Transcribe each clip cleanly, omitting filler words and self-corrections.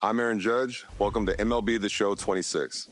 I'm Aaron Judge. Welcome to MLB The Show 26.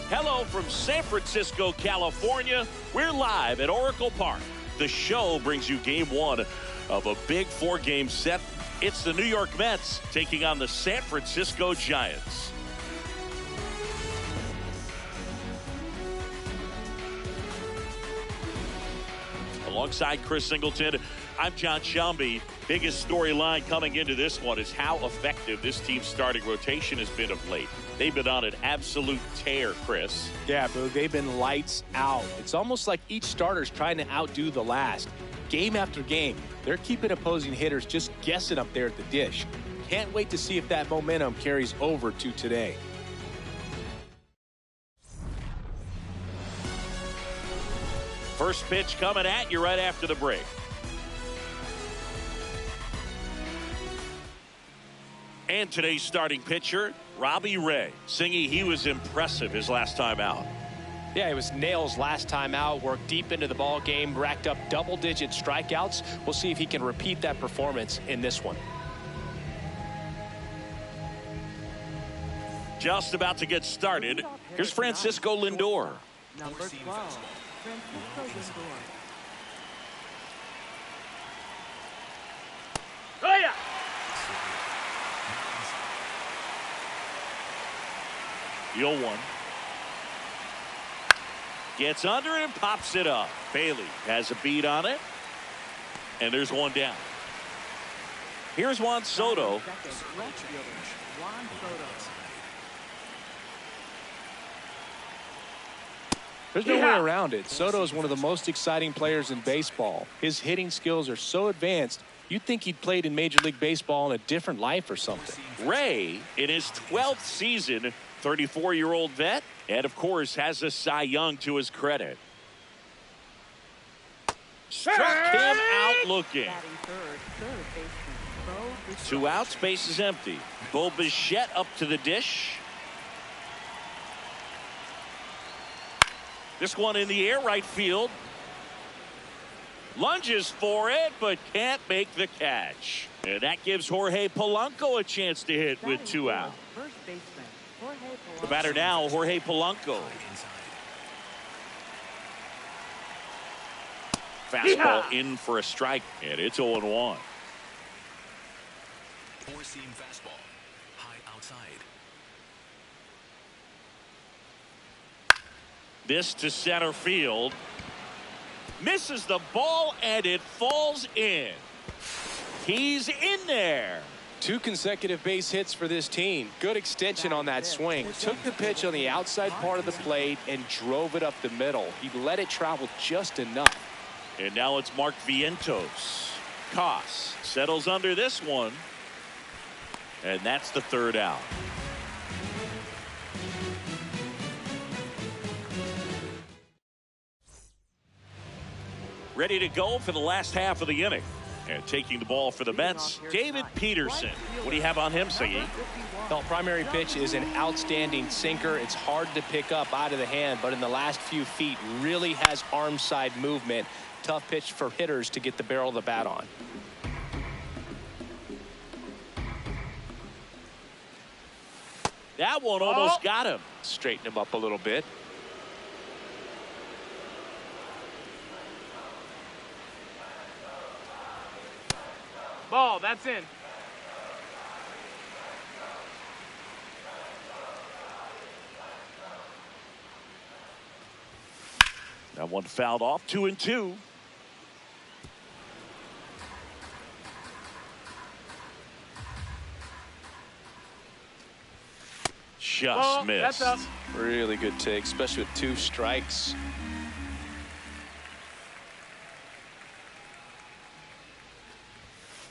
Hello from San Francisco, California. We're live at Oracle Park. The show brings you game one of a big four-game set. It's the New York Mets taking on the San Francisco Giants. Alongside Chris Singleton, I'm John Shelby. Biggest storyline coming into this one is how effective this team's starting rotation has been of late. They've been on an absolute tear, Chris. Yeah, Boo, they've been lights out. It's almost like each starter's trying to outdo the last. Game after game, they're keeping opposing hitters just guessing up there at the dish. Can't wait to see if that momentum carries over to today. First pitch coming at you right after the break. And today's starting pitcher, Robbie Ray, singing he was impressive his last time out. Yeah, it was nails last time out, worked deep into the ball game, racked up double-digit strikeouts. We'll see if he can repeat that performance in this one. Just about to get started. Here's Francisco Lindor. Number 12, Francisco Lindor. Oh, yeah. The 0-1. Gets under it and pops it up. Bailey has a beat on it. And there's one down. Here's Juan Soto. There's no way around it. Soto is one of the most exciting players in baseball. His hitting skills are so advanced, you'd think he'd played in Major League Baseball in a different life or something. Ray, in his 12th season, 34-year-old vet, and of course has a Cy Young to his credit. Struck him out looking. 2 outs, base is empty. Bo Bichette up to the dish. This one in the air, right field. Lunges for it, but can't make the catch. And that gives Jorge Polanco a chance to hit with 2 out. The batter now, Jorge Polanco. Fastball in for a strike, and it's 0-1. Four-seam fastball, high outside. This to center field. Misses the ball, and it falls in. He's in there. 2 consecutive base hits for this team. Good extension on that swing. Took the pitch on the outside part of the plate and drove it up the middle. He let it travel just enough. And now it's Mark Vientos. Koss settles under this one. And that's the 3rd out. Ready to go for the last half of the inning. And taking the ball for the Mets, David Peterson. What do you have on him, Siggy? The primary pitch is an outstanding sinker. It's hard to pick up out of the hand, but in the last few feet really has arm side movement. Tough pitch for hitters to get the barrel of the bat on. That one almost got him. Straighten him up a little bit. Ball, that's in. That one fouled off. 2-2. Just missed. That's up. Really good take, especially with 2 strikes.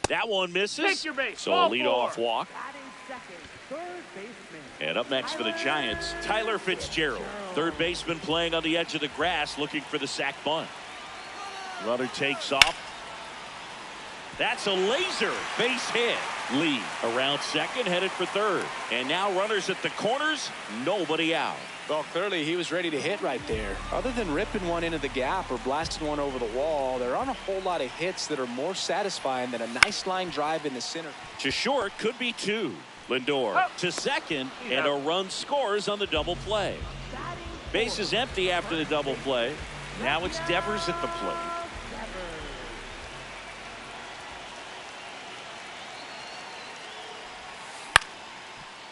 That one misses. Take your base. So a Ball leadoff 4. walk. Batting second, third baseman. And up next for the Giants, Tyler Fitzgerald. Third baseman playing on the edge of the grass, looking for the sac bunt. Runner takes off. That's a laser base hit. Lee around second, headed for third. And now runners at the corners, nobody out. Well, clearly he was ready to hit right there. Other than ripping one into the gap or blasting one over the wall, there aren't a whole lot of hits that are more satisfying than a nice line drive in the center. To short, could be 2. Lindor to second, and a run scores on the double play. Base is empty after the double play. Now it's Devers at the plate.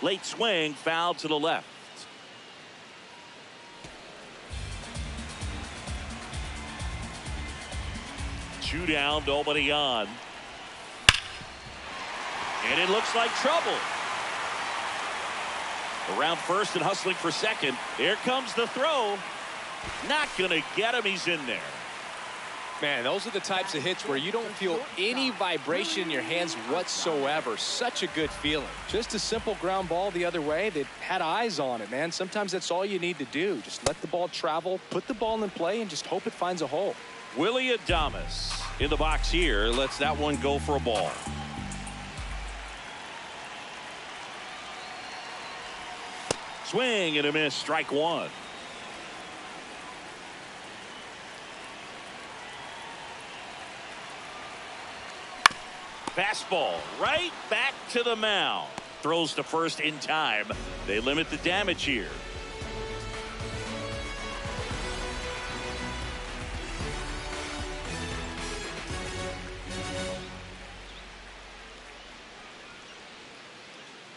Late swing, foul to the left. Two down, nobody on. And it looks like trouble. Around first and hustling for second. Here comes the throw. Not going to get him. He's in there. Man, those are the types of hits where you don't feel any vibration in your hands whatsoever. Such a good feeling. Just a simple ground ball the other way that had eyes on it, man. Sometimes that's all you need to do. Just let the ball travel, put the ball in play, and just hope it finds a hole. Willie Adames in the box here. Lets that one go for a ball. Swing and a miss. Strike one. Fastball right back to the mound. Throws to first in time. They limit the damage here.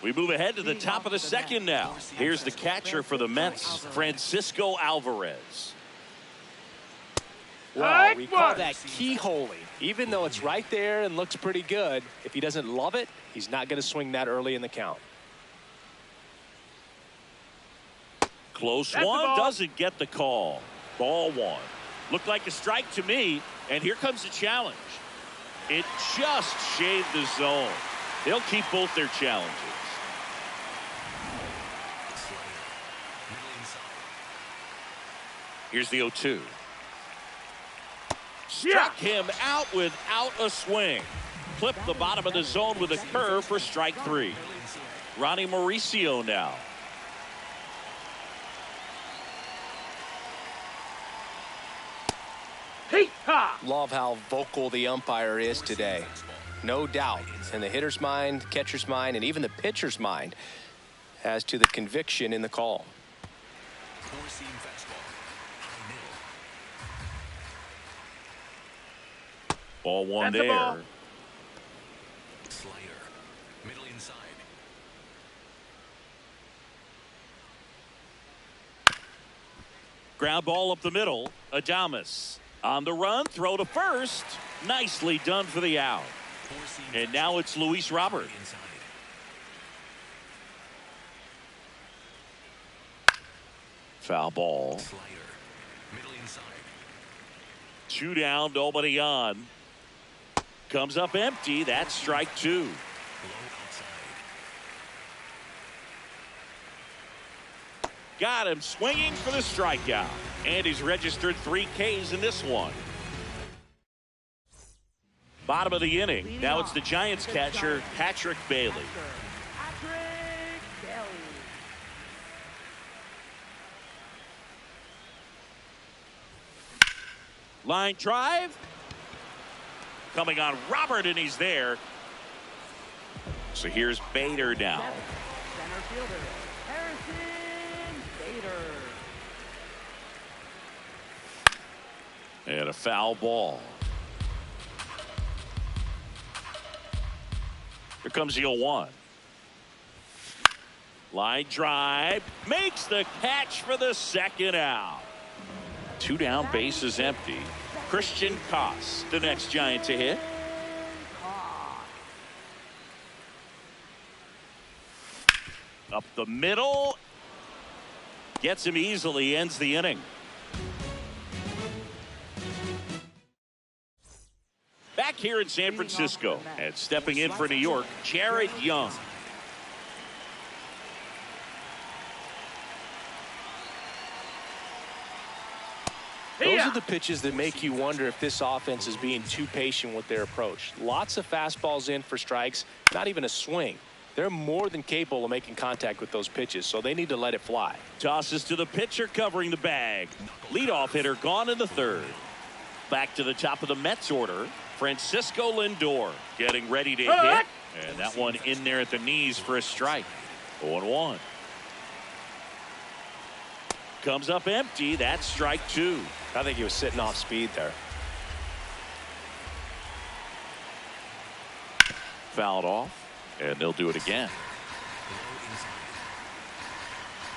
We move ahead to the top of the second now. Here's the catcher for the Mets, Francisco Alvarez. Wow, we call that keyholing. Even though it's right there and looks pretty good, if he doesn't love it, he's not going to swing that early in the count. Close one, doesn't get the call. Ball one. Looked like a strike to me, and here comes the challenge. It just shaved the zone. They'll keep both their challenges. Here's the 0-2. Struck him out without a swing. Clipped the bottom of the zone with a curve for strike 3. Ronnie Mauricio now. Love how vocal the umpire is today. No doubt in the hitter's mind, catcher's mind, and even the pitcher's mind as to the conviction in the call. Ball one there. Slider. Middle inside. Ground ball up the middle. Adames on the run. Throw to first. Nicely done for the out. And now it's Luis Robert. Foul ball. Slider. Middle inside. 2 down, nobody on. Comes up empty. That's strike 2. Low outside. Got him swinging for the strikeout. And he's registered 3 Ks in this one. Bottom of the inning. Now it's the Giants catcher, Patrick Bailey. Line drive. Coming on Robert, and he's there. So here's Bader now. Center fielder, And a foul ball. Here comes the 0-1. Line drive. Makes the catch for the second out. 2 down, bases empty. Christian Koss, the next Giant to hit. Up the middle. Gets him easily, ends the inning. Back here in San Francisco, and stepping in for New York, Jared Young. Those are the pitches that make you wonder if this offense is being too patient with their approach. Lots of fastballs in for strikes, not even a swing. They're more than capable of making contact with those pitches, so they need to let it fly. Tosses to the pitcher covering the bag. Leadoff hitter gone in the third. Back to the top of the Mets order. Francisco Lindor getting ready to hit. And that one in there at the knees for a strike. 0-1. Comes up empty. That's strike 2. I think he was sitting off speed there. Fouled off. And they'll do it again.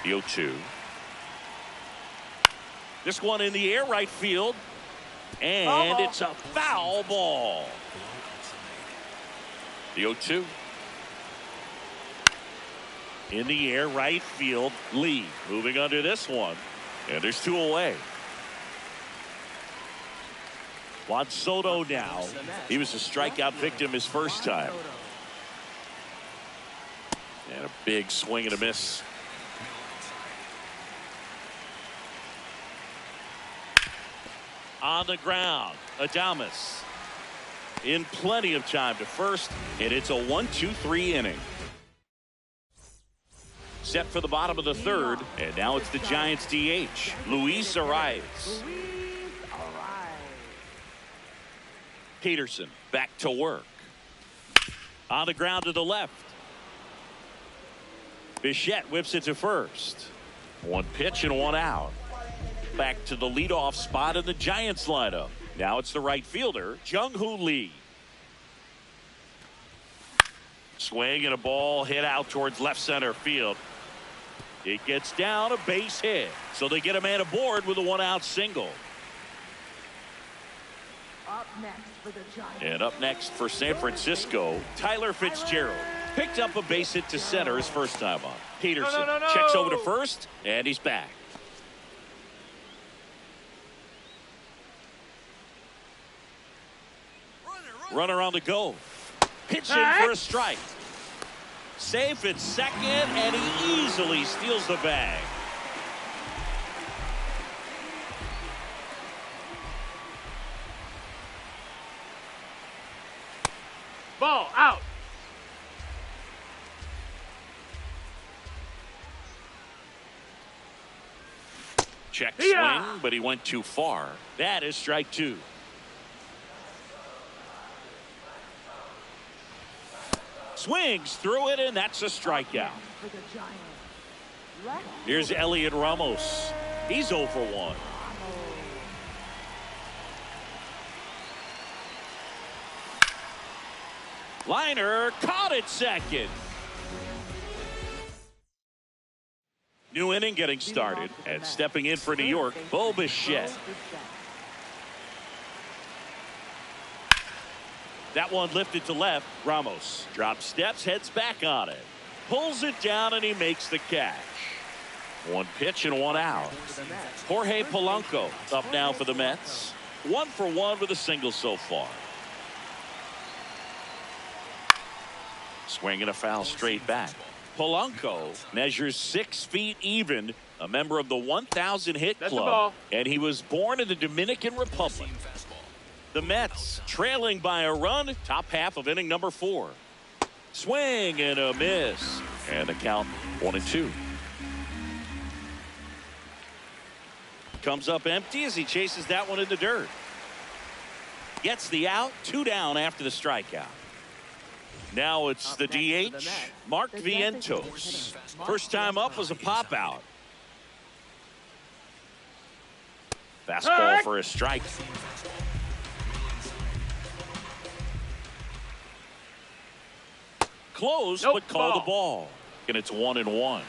The 0-2. This one in the air right field. And it's a foul ball. The 0-2. In the air right field. Lee moving under this one. And there's 2 away. Juan Soto now. He was a strikeout victim his first time. And a big swing and a miss. On the ground, Adames in plenty of time to first, and it's a 1-2-3 inning. Set for the bottom of the third, and now it's the Giants DH, Luis Arias. Peterson back to work. On the ground to the left. Bichette whips it to first. 1 pitch and 1 out. Back to the leadoff spot in the Giants lineup. Now it's the right fielder, Jung-Hoo Lee. Swing and a ball hit out towards left center field. It gets down, a base hit. So they get a man aboard with a 1-out single. Up next for the Giants. And up next for San Francisco, Tyler Fitzgerald. Picked up a base hit to center his first time on. Peterson checks over to first, and he's back. Runner on the go. Pitching for a strike. Safe at second, and he easily steals the bag. Ball out. Check swing, but he went too far. That is strike 2. Swings through it, and that's a strikeout. Here's Elliot Ramos. He's 0 for 1. Liner caught it second. New inning getting started, and stepping in for New York, Bo Bichette. That one lifted to left. Ramos drops steps, heads back on it. Pulls it down, and he makes the catch. 1 pitch and 1 out. Jorge Polanco up now for the Mets. 1 for 1 with a single so far. Swing and a foul straight back. Polanco measures 6 feet even, a member of the 1,000 hit club, and he was born in the Dominican Republic. The Mets trailing by a run, top half of inning number 4. Swing and a miss, and the count 1-2. Comes up empty as he chases that one in the dirt. Gets the out, 2 down after the strikeout. Now it's the DH, Mark Vientos. First time up was a pop out. Fastball for a strike. Close, Nope, but call ball. the ball. And it's 1-1.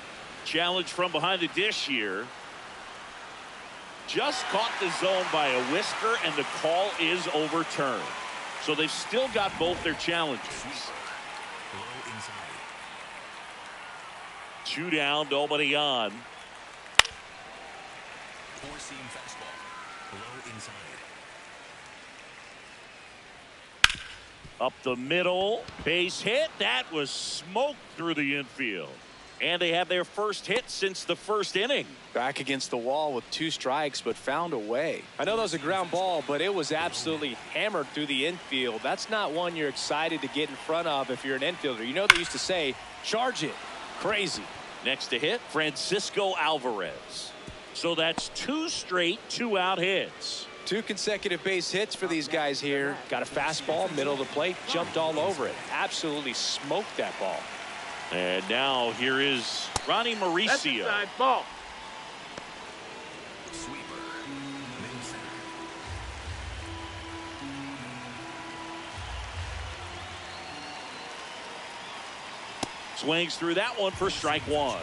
Challenge from behind the dish here. Just caught the zone by a whisker, and the call is overturned. So they've still got both their challenges. Low inside. 2 down, nobody on. Four-seam fastball. Low inside. Up the middle, base hit. That was smoked through the infield. And they have their first hit since the first inning. Back against the wall with 2 strikes, but found a way. I know that was a ground ball, but it was absolutely hammered through the infield. That's not one you're excited to get in front of if you're an infielder. You know they used to say, charge it. Crazy. Next to hit, Francisco Alvarez. So that's 2 straight 2-out hits. 2 consecutive base hits for these guys here. Got a fastball, middle of the plate, jumped all over it. Absolutely smoked that ball. And now here is Ronnie That's Mauricio. inside. Ball. Sweeper. Mid center. Swings through that one for strike 1.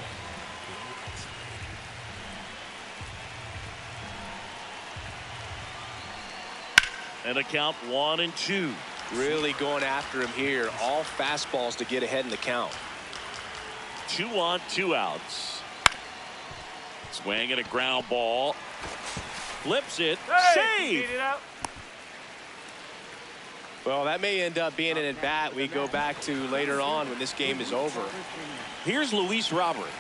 And a count 1-2. Really going after him here. All fastballs to get ahead in the count. 2 on, 2 outs. Swing and a ground ball. Flips it. Hey, Save. beat it out. Well, that may end up being an at-bat we go back to later on when this game is over. Here's Luis Robert.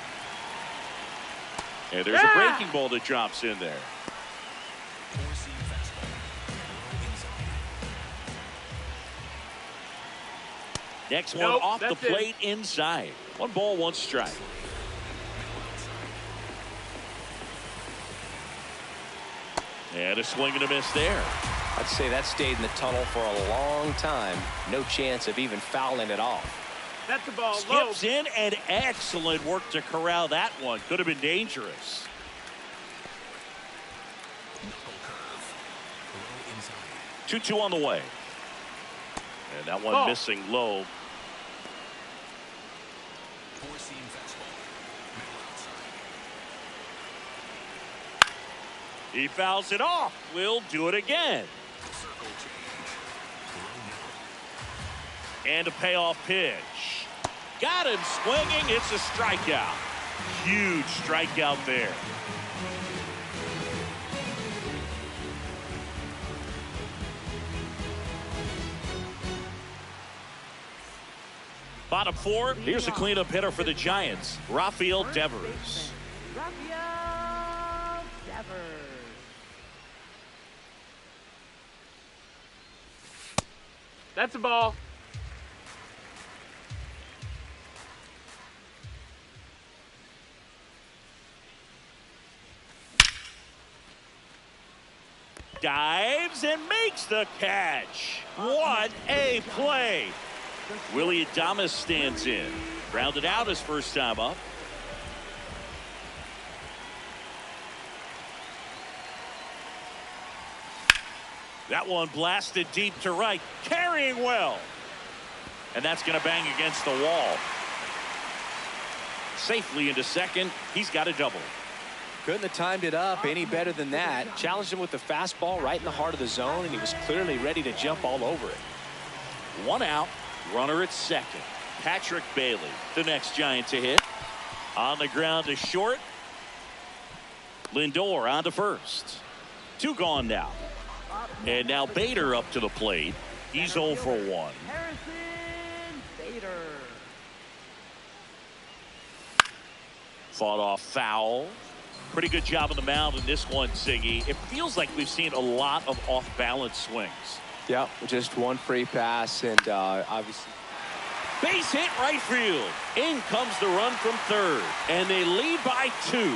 And there's a breaking ball that drops in there. Four-seam fastball. Low inside. Next one Nope, off the that's it. plate inside. 1 ball, 1 strike. And a swing and a miss there. I'd say that stayed in the tunnel for a long time. No chance of even fouling it off. That's the ball. Low. Skips in, and excellent work to corral that one. Could have been dangerous. Knuckle curve. Low inside. 2-2 on the way. And that one Ball. missing low. Four-seam fastball. Middle outside. He fouls it off. We'll do it again. Circle change. Low middle. And a payoff pitch. Got him swinging. It's a strikeout. Huge strikeout there. Bottom 4. Here's a cleanup hitter for the Giants, Rafael Devers. Rafael Devers. That's a ball. Dives and makes the catch. What a play. Willie Adames stands in. Grounded out his first time up. That one blasted deep to right. Carrying well. And that's going to bang against the wall. Safely into second. He's got a double. Couldn't have timed it up any better than that. Challenged him with the fastball right in the heart of the zone, and he was clearly ready to jump all over it. 1 out. Runner at second. Patrick Bailey, the next Giant to hit. On the ground to short. Lindor on to first. 2 gone now. And now Bader up to the plate. He's 0 for 1. Harrison Bader. Fought off foul. Pretty good job on the mound in this one, Siggy. It feels like we've seen a lot of off-balance swings. Yep, just 1 free pass, and obviously. Base hit right field. In comes the run from third. And they lead by 2.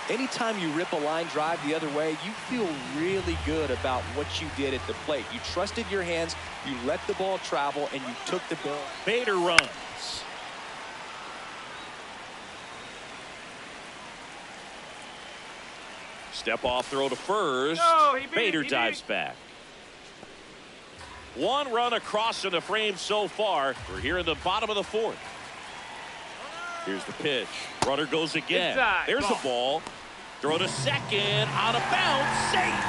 Anytime you rip a line drive the other way, you feel really good about what you did at the plate. You trusted your hands, you let the ball travel, and you took the ball. Bader runs. Step off throw to first. No, he beat it, Bader he beat dives it. back. One run across in the frame so far. We're here in the bottom of the fourth. Here's the pitch. Runner goes again. Inside. There's the ball. Throw to second. Out of bounds. Safe.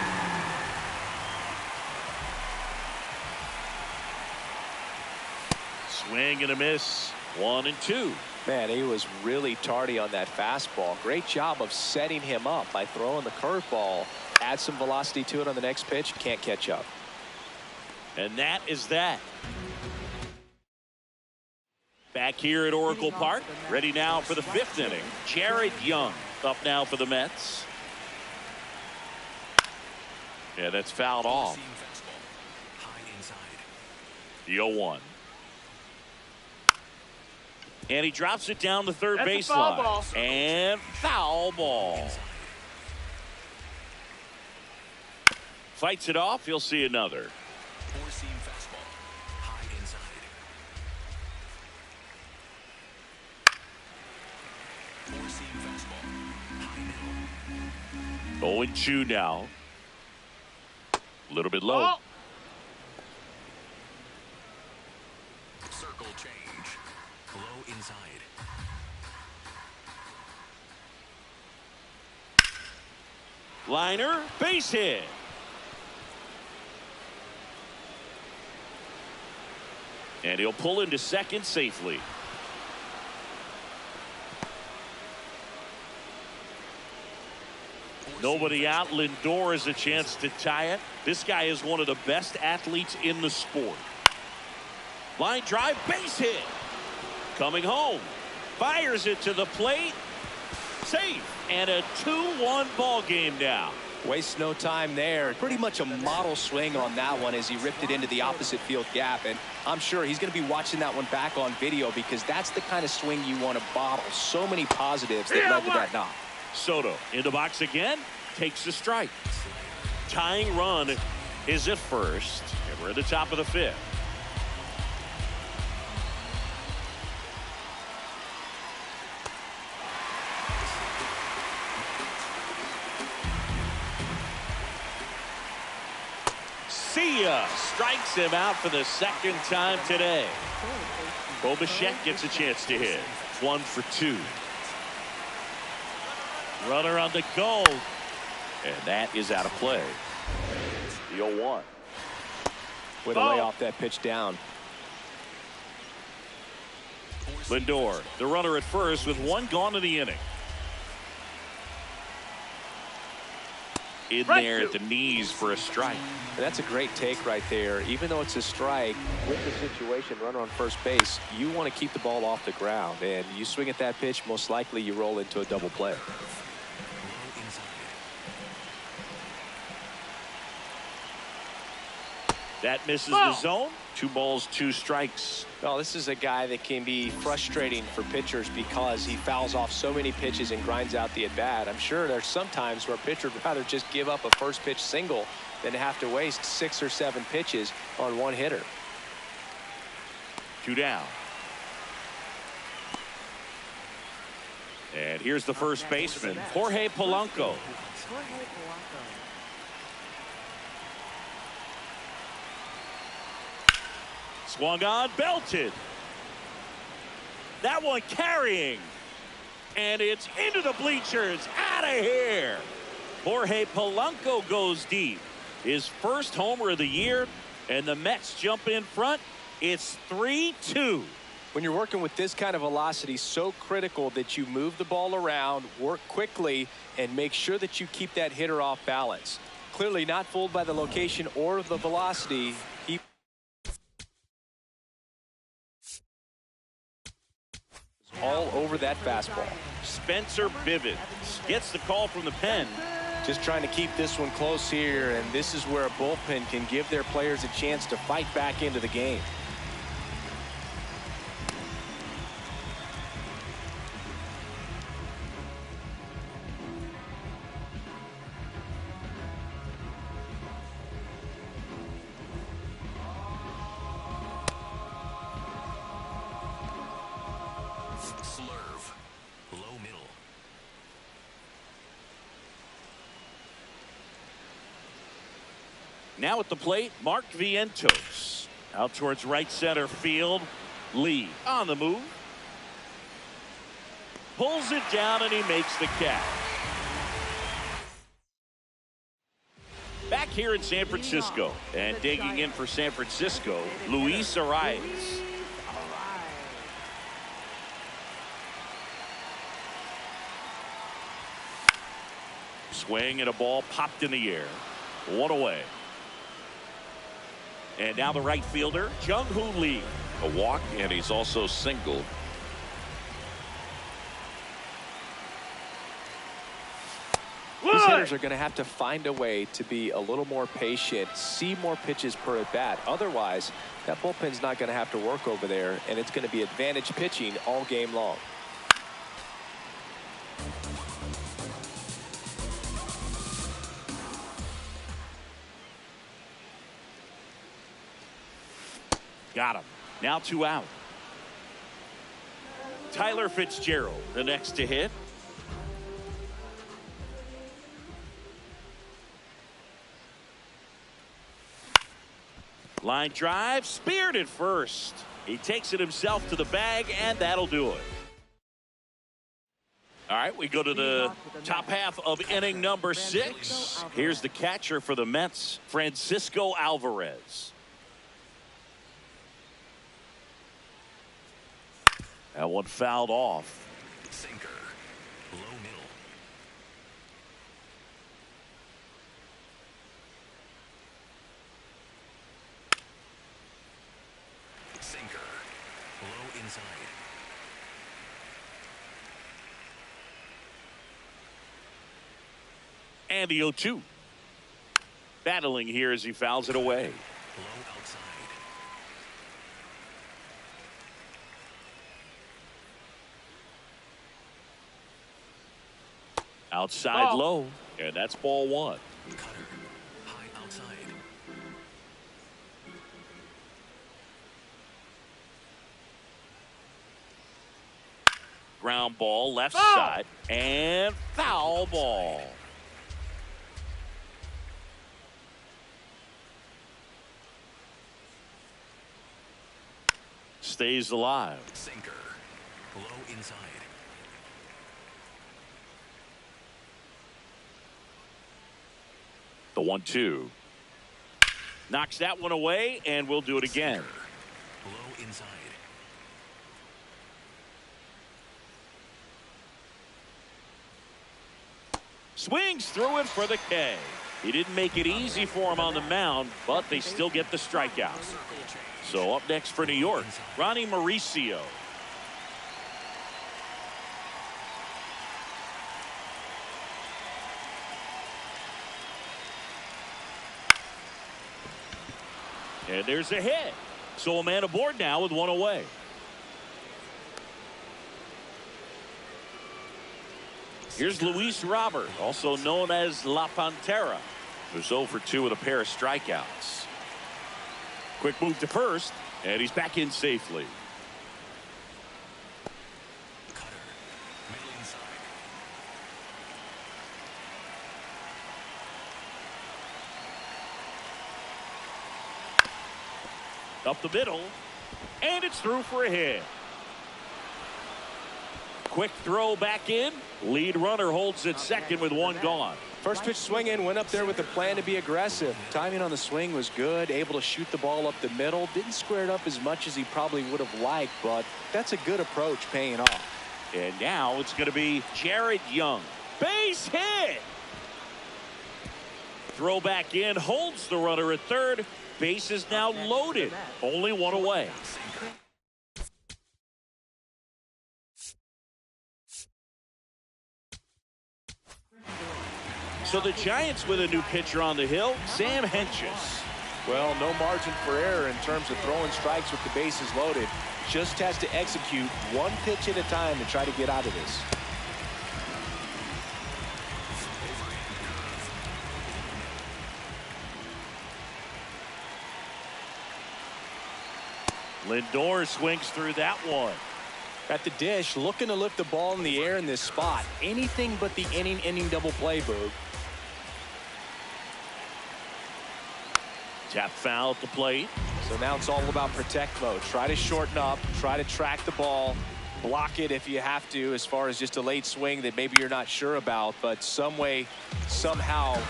Swing and a miss. 1-2. Man, he was really tardy on that fastball. Great job of setting him up by throwing the curveball. Add some velocity to it on the next pitch. Can't catch up. And that is that. Back here at Oracle Park. Ready now for the fifth inning. Jared Young up now for the Mets. Yeah, that's fouled off. Seam fastball. High inside. The 0-1. And he drops it down the third That's a baseline. foul ball. And foul ball. Fights it off. He'll see another. Four seam fastball. High inside. Four seam fastball. High middle. 0-2 now. A little bit low. Oh. Circle change. Low inside. Liner, base hit. And he'll pull into second safely. Nobody out. Lindor has a chance to tie it. This guy is one of the best athletes in the sport. Line drive, base hit. Coming home. Fires it to the plate. Safe. And a 2-1 ball game now. Wastes no time there. Pretty much a model swing on that one as he ripped it into the opposite field gap. And I'm sure he's going to be watching that one back on video because that's the kind of swing you want to bottle. So many positives that led to that knock. Soto in the box again. Takes the strike. Tying run is at first. And we're at the top of the fifth. See ya. Strikes him out for the second time today. Bo Bichette gets a chance to hit. 1 for 2. Runner on the go. And that is out of play. The 0-1. Way to lay off that pitch down. Lindor, the runner at first with one gone in the inning. In there at the knees for a strike. And that's a great take right there. Even though it's a strike, with the situation, runner on first base, you want to keep the ball off the ground. And you swing at that pitch, most likely you roll into a double play. That misses the zone. 2 balls, 2 strikes. Well, this is a guy that can be frustrating for pitchers because he fouls off so many pitches and grinds out the at-bat. I'm sure there's some times where a pitcher would rather just give up a first pitch single than have to waste 6 or 7 pitches on one hitter. 2 down. And here's the first baseman, Jorge Polanco. Swung on, belted. That one carrying. And it's into the bleachers. Out of here. Jorge Polanco goes deep. His first homer of the year. And the Mets jump in front. It's 3-2. When you're working with this kind of velocity, so critical that you move the ball around, work quickly, and make sure that you keep that hitter off balance. Clearly not fooled by the location or the velocity. He all over that fastball. Spencer Bivens gets the call from the pen. Just trying to keep this one close here, and this is where a bullpen can give their players a chance to fight back into the game. Now at the plate, Mark Vientos. Out towards right center field. Lee on the move. Pulls it down and he makes the catch. Back here in San Francisco, and digging in for San Francisco, Luis Arias. Swing and a ball popped in the air. One away. And now the right fielder, Jung-Hoo Lee. A walk, and he's also singled. These hitters are going to have to find a way to be a little more patient, see more pitches per at bat. Otherwise, that bullpen's not going to have to work over there, and it's going to be advantage pitching all game long. Got him. Now 2 out. Tyler Fitzgerald, the next to hit. Line drive, speared at first. He takes it himself to the bag, and that'll do it. All right, we go to the top half of inning number 6. Here's the catcher for the Mets, Francisco Alvarez. That one fouled off. Sinker. Low middle. Sinker. Low inside. And the 0-2. Battling here as he fouls it away. Low outside. Outside low. And that's ball 1. Cutter. High outside. Ground ball left side. And foul ball. Stays alive. Sinker. Low inside. The 1-2. Knocks that one away, and we'll do it again. Low inside. Swings through it for the K. He didn't make it easy for him on the mound, but they still get the strikeout. So up next for New York, Ronnie Mauricio. And there's a hit. So a man aboard now with 1 away. Here's Luis Robert, also known as La Pantera, who's 0 for 2 with a pair of strikeouts. Quick move to first, and he's back in safely. Cutter. Middle inside. Up the middle, and it's through for a hit. Quick throw back in. Lead runner holds at second with 1 gone. First pitch swing in, went up there with a plan to be aggressive. Timing on the swing was good, able to shoot the ball up the middle. Didn't square it up as much as he probably would have liked, but that's a good approach paying off. And now it's going to be Jared Young. Base hit. Throw back in, holds the runner at third. Base is now loaded. Only 1 away. So the Giants with a new pitcher on the hill, Sam Hentges. Well, no margin for error in terms of throwing strikes with the bases loaded. Just has to execute 1 pitch at a time to try to get out of this. Lindor swings through that one. At the dish, looking to lift the ball in the air in this spot. Anything but the inning double play, Boog. Tap foul at the plate. So now it's all about protect mode. Try to shorten up, try to track the ball, block it if you have to, as far as just a late swing that maybe you're not sure about, but some way, somehow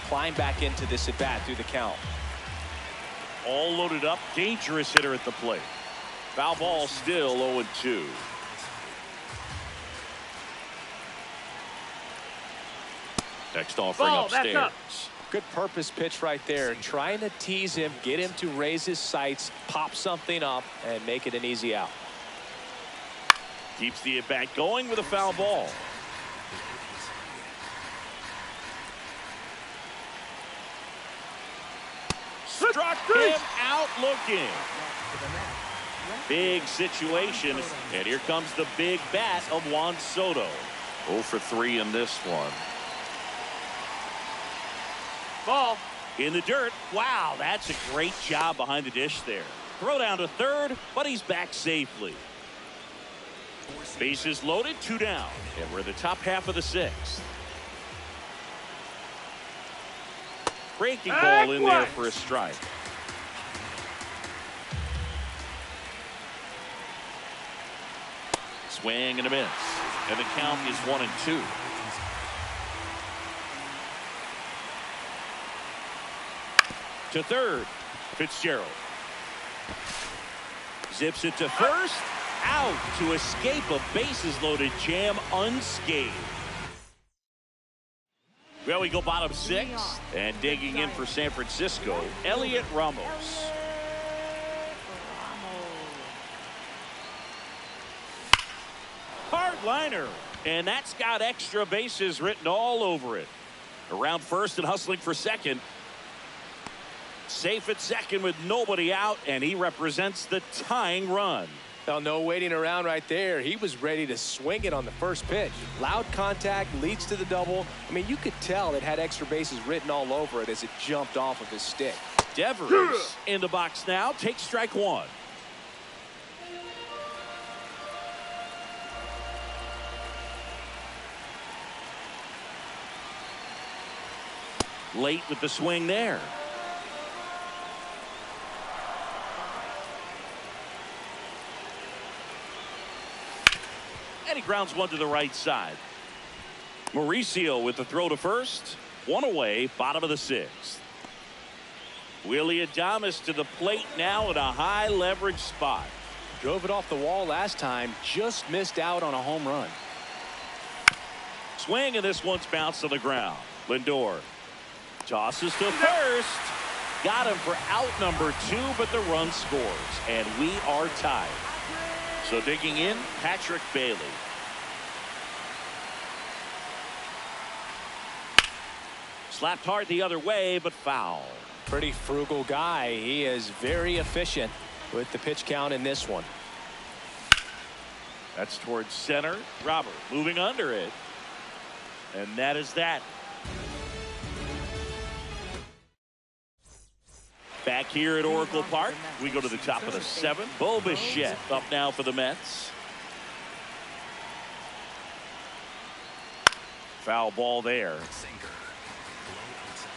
climb back into this at bat through the count. All loaded up, dangerous hitter at the plate. Foul ball, still 0-2. Next offering Ball, that's upstairs. up. Good purpose pitch right there. Trying to tease him, get him to raise his sights, pop something up, and make it an easy out. Keeps the at-bat going with a foul ball. Struck him out looking. Big situation, and here comes the big bat of Juan Soto. 0 for 3 in this one. Ball. In the dirt. Wow, that's a great job behind the dish there. Throw down to third, but he's back safely. Bases loaded, 2 down, and we're in the top half of the 6th. Breaking ball in there for a strike. Swing and a miss, and the count is 1-2. To third, Fitzgerald. Zips it to first. Out to escape a bases loaded jam unscathed. Well, we go bottom 6, and digging in for San Francisco, Elliot Ramos. Hard liner, and that's got extra bases written all over it. Around first and hustling for second. Safe at second with nobody out, and he represents the tying run. Now, no waiting around right there. He was ready to swing it on the first pitch. Loud contact leads to the double. I mean, you could tell it had extra bases written all over it as it jumped off of his stick. Devers in the box now. Takes strike 1. Late with the swing there. And he grounds one to the right side. Mauricio with the throw to first. 1 away, bottom of the 6th. Willie Adames to the plate now in a high leverage spot. Drove it off the wall last time, just missed out on a home run. Swing, and this one's bounced on the ground. Lindor tosses to first. Got him for out number 2, but the run scores, and we are tied. So digging in, Patrick Bailey. Slapped hard the other way, but foul. Pretty frugal guy. He is very efficient with the pitch count in this one. That's towards center. Robert moving under it. And that is that. Back here at Oracle Park, we go to the top of the 7th. Bo Bichette up now for the Mets. Foul ball there. Sinker. Low outside.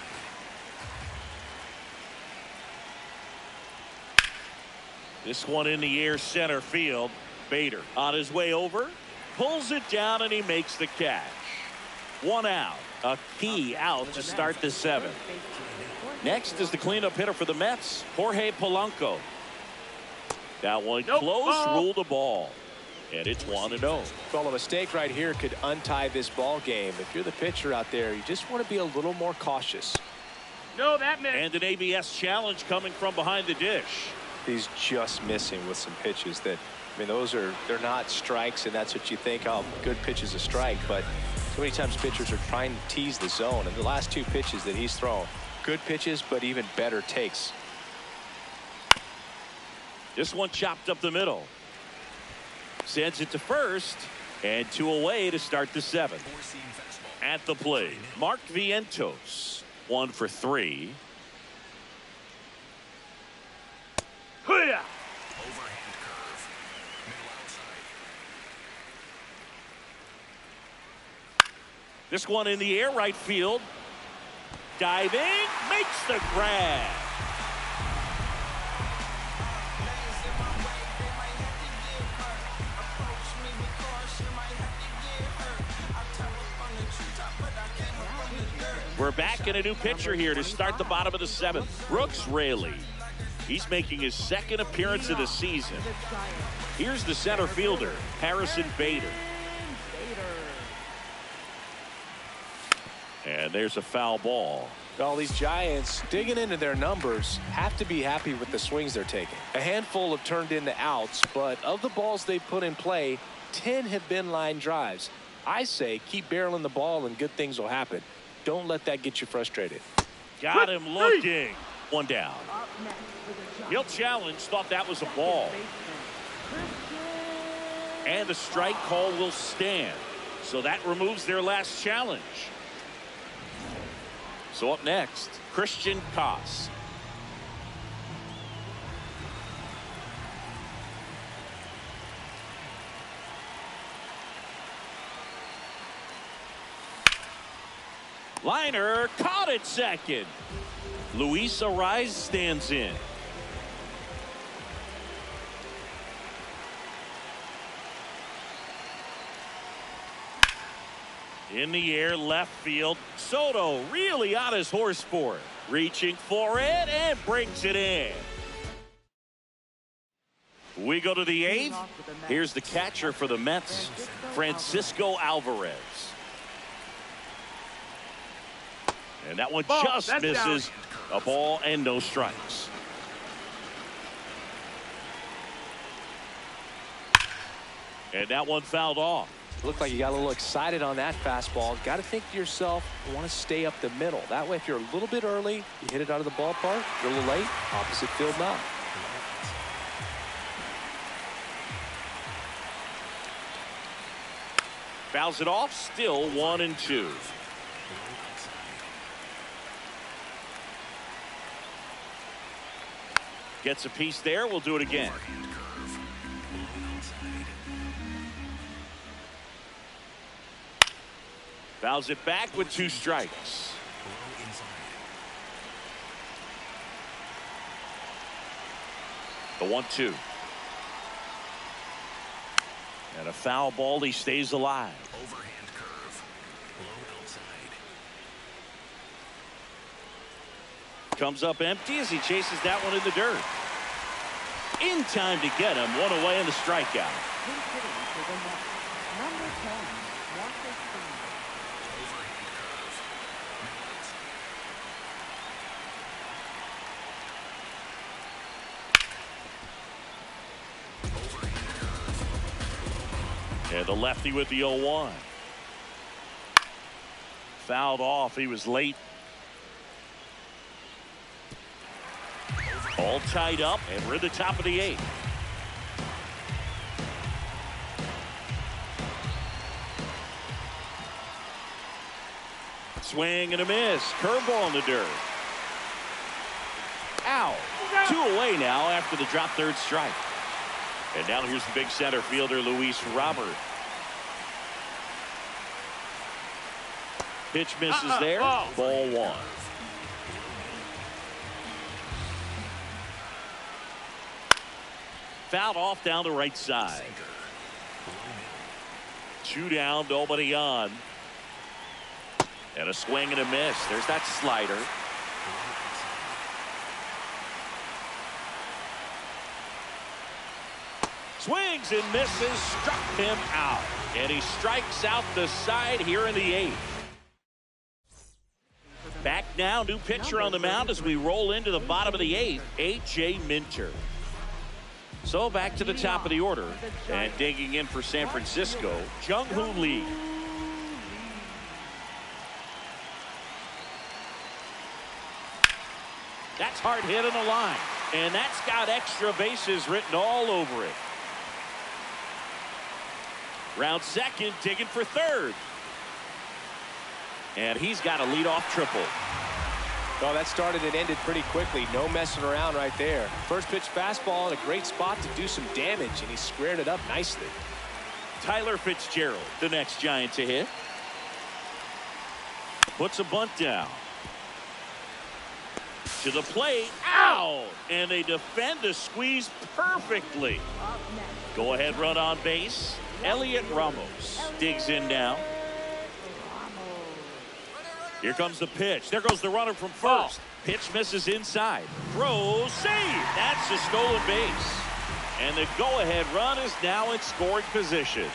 This one in the air, center field. Bader on his way over. Pulls it down, and he makes the catch. 1 out. A key out to start the 7th. Next is the cleanup hitter for the Mets, Jorge Polanco. That one close, ruled a ball. And it's 1-0. Well, a mistake right here could untie this ball game. If you're the pitcher out there, you just want to be a little more cautious. No, that missed. And an ABS challenge coming from behind the dish. He's just missing with some pitches that, I mean, they're not strikes, and that's what you think, oh, good pitch is a strike. But so many times pitchers are trying to tease the zone, and the last 2 pitches that he's thrown, good pitches, but even better takes. This one chopped up the middle. Sends it to first, and 2 away to start the 7th. Four-seam fastball. At the plate, Mark Vientos, 1 for 3. Hoo-yah! Overhand curve. Middle outside. This one in the air, right field. Diving, makes the grab. We're back in a new pitcher here to start the bottom of the 7th. Brooks Raley. He's making his 2nd appearance of the season. Here's the center fielder, Harrison Bader. And there's a foul ball. All these Giants digging into their numbers have to be happy with the swings they're taking. A handful have turned into outs, but of the balls they put in play, 10 have been line drives. I say keep barreling the ball and good things will happen. Don't let that get you frustrated. Got him looking. One down. He'll challenge. Thought that was a ball. And the strike call will stand. So that removes their last challenge. So up next, Christian Koss. Liner caught at second. Luis Ariz stands in. In the air, left field. Soto really on his horse for it. Reaching for it and brings it in. We go to the 8th. Here's the catcher for the Mets, Francisco Alvarez. And that one just misses. A ball and no strikes. And that one fouled off. Looked like you got a little excited on that fastball. Got to think to yourself, you want to stay up the middle. That way, if you're a little bit early, you hit it out of the ballpark. If you're a little late, opposite field now. Fouls it off. Still 1-2. Gets a piece there. We'll do it again. Fouls it back with 2 strikes. The 1-2. And a foul ball. He stays alive. Overhand curve. Low outside. Comes up empty as he chases that one in the dirt. In time to get him. One away in the strikeout. And the lefty with the 0-1. Fouled off. He was late. All tied up, and we're at the top of the 8th. Swing and a miss. Curveball in the dirt. Out. 2 away now after the drop third strike. And now here's the big center fielder, Luis Robert. Pitch misses there. Ball 1. Fouled off down the right side. 2 down, nobody on. And a swing and a miss. There's that slider. Swings and misses, struck him out. And he strikes out the side here in the 8th. Back now, new pitcher on the mound as we roll into the bottom of the 8th, A.J. Minter. So back to the top of the order. And digging in for San Francisco, Jung-Hoo Lee. That's hard hit on the line. And that's got extra bases written all over it. Round second, digging for third. And he's got a leadoff triple. Oh, that started and ended pretty quickly. No messing around right there. First pitch fastball in a great spot to do some damage, and he squared it up nicely. Tyler Fitzgerald, the next Giant to hit. Puts a bunt down. To the plate. Ow! And they defend the squeeze perfectly. Go ahead run on base. Elliot Ramos digs in now. Here comes the pitch. There goes the runner from first. Pitch misses inside. Throws, save. That's a stolen base. And the go-ahead run is now in scoring position.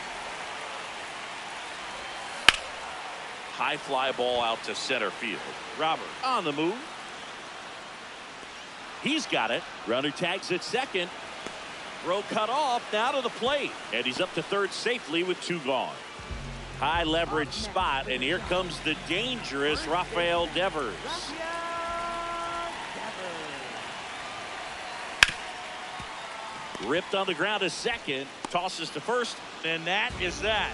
High fly ball out to center field. Robert on the move. He's got it. Runner tags at second. Throw cut off. Now to the plate. And he's up to third safely with 2 gone. High leverage spot. And here comes the dangerous Rafael Devers. Ripped on the ground to second. Tosses to first. And that is that.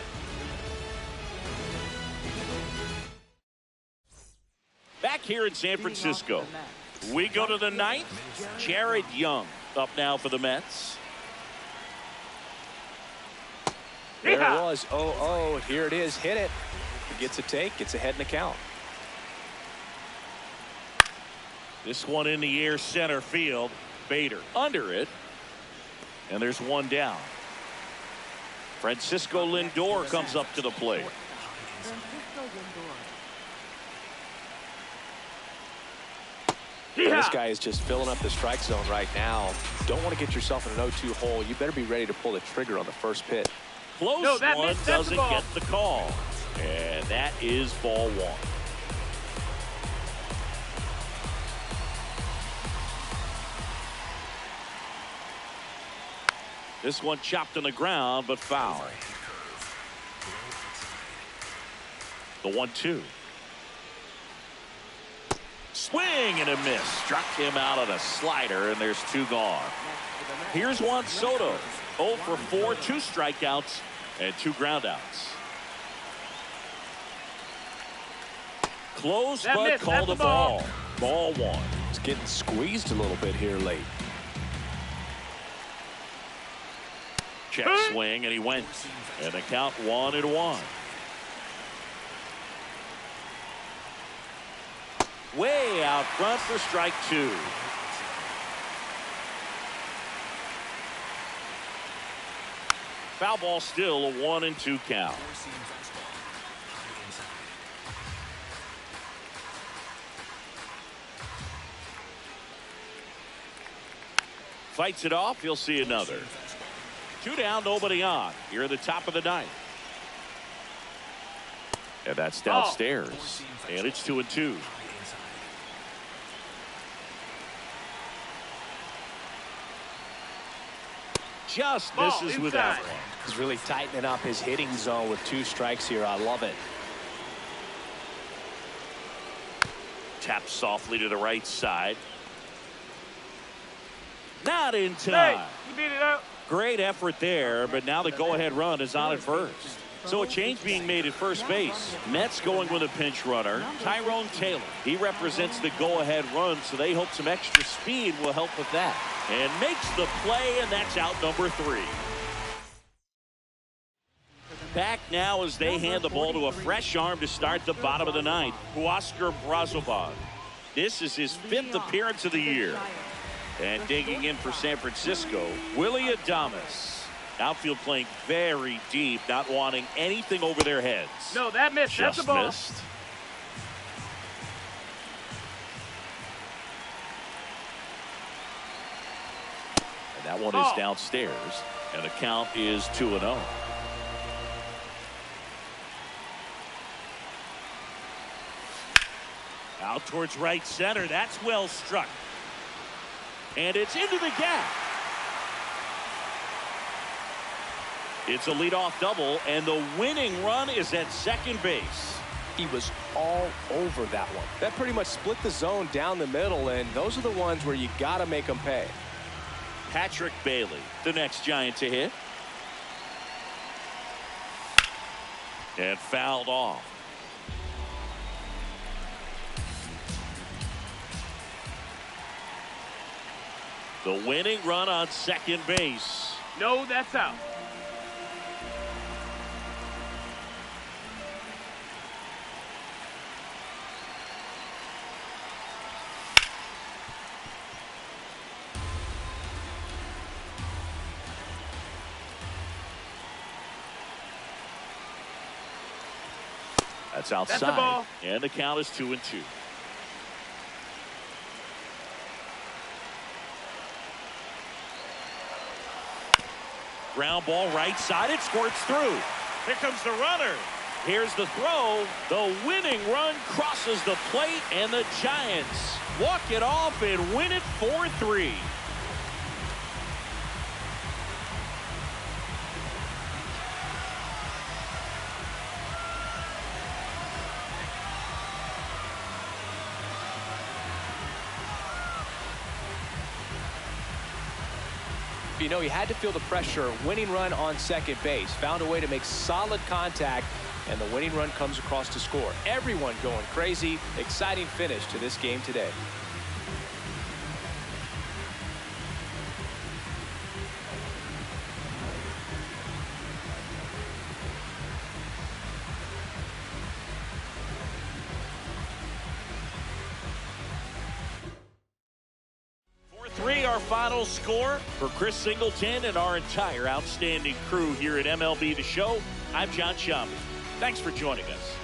Back here in San Francisco, we go to the 9th. Jared Young up now for the Mets. There it was. 0-0. Here it is. Hit it. Gets a take. Gets ahead in the count. This one in the air center field. Bader under it. And there's 1 down. Francisco Lindor comes up to the plate. This guy is just filling up the strike zone right now. Don't want to get yourself in an 0-2 hole. You better be ready to pull the trigger on the first pitch. Close one doesn't get the call. And that is ball 1. This one chopped on the ground, but foul. The 1-2. Swing and a miss. Struck him out on a slider, and there's 2 gone. Here's Juan Soto. 0 for 4, 2 strikeouts, and 2 groundouts. Close, but called a ball. Ball 1. It's getting squeezed a little bit here late. Check swing, and he went. And the count 1-1. Way out front for strike 2. Foul ball still, a 1-2 count. Fights it off. You'll see another. 2 down, nobody on. Here at the top of the 9th. And that's downstairs. And it's 2-2. Just misses with that one. He's really tightening up his hitting zone with 2 strikes here. I love it. Taps softly to the right side. Not in time. Hey, you beat it out. Great effort there, but now the go-ahead run is on at first. So a change being made at first base. Mets going with a pinch runner. Tyrone Taylor. He represents the go-ahead run, so they hope some extra speed will help with that. And makes the play, and that's out number 3. Back now as they hand the ball to a fresh arm to start the bottom of the 9th. Huascar Brazoban. This is his 5th appearance of the year. And digging in for San Francisco, Willie Adames. Outfield playing very deep, not wanting anything over their heads. No, that missed. That's a ball. Missed. And that one is downstairs, and the count is 2-0. Out towards right center. That's well struck. And it's into the gap. It's a leadoff double, and the winning run is at second base. He was all over that one. That pretty much split the zone down the middle, and those are the ones where you got to make them pay. Patrick Bailey, the next Giant to hit. And fouled off. The winning run on second base. No, that's out. That's outside. That's the ball. And the count is 2-2. Ground ball right side. It squirts through. Here comes the runner. Here's the throw. The winning run crosses the plate, and the Giants walk it off and win it 4-3. You know, he had to feel the pressure. Winning run on second base. Found a way to make solid contact, and the winning run comes across to score. Everyone going crazy. Exciting finish to this game today. Our final score. For Chris Singleton and our entire outstanding crew here at MLB The Show, I'm John Sciambi. Thanks for joining us.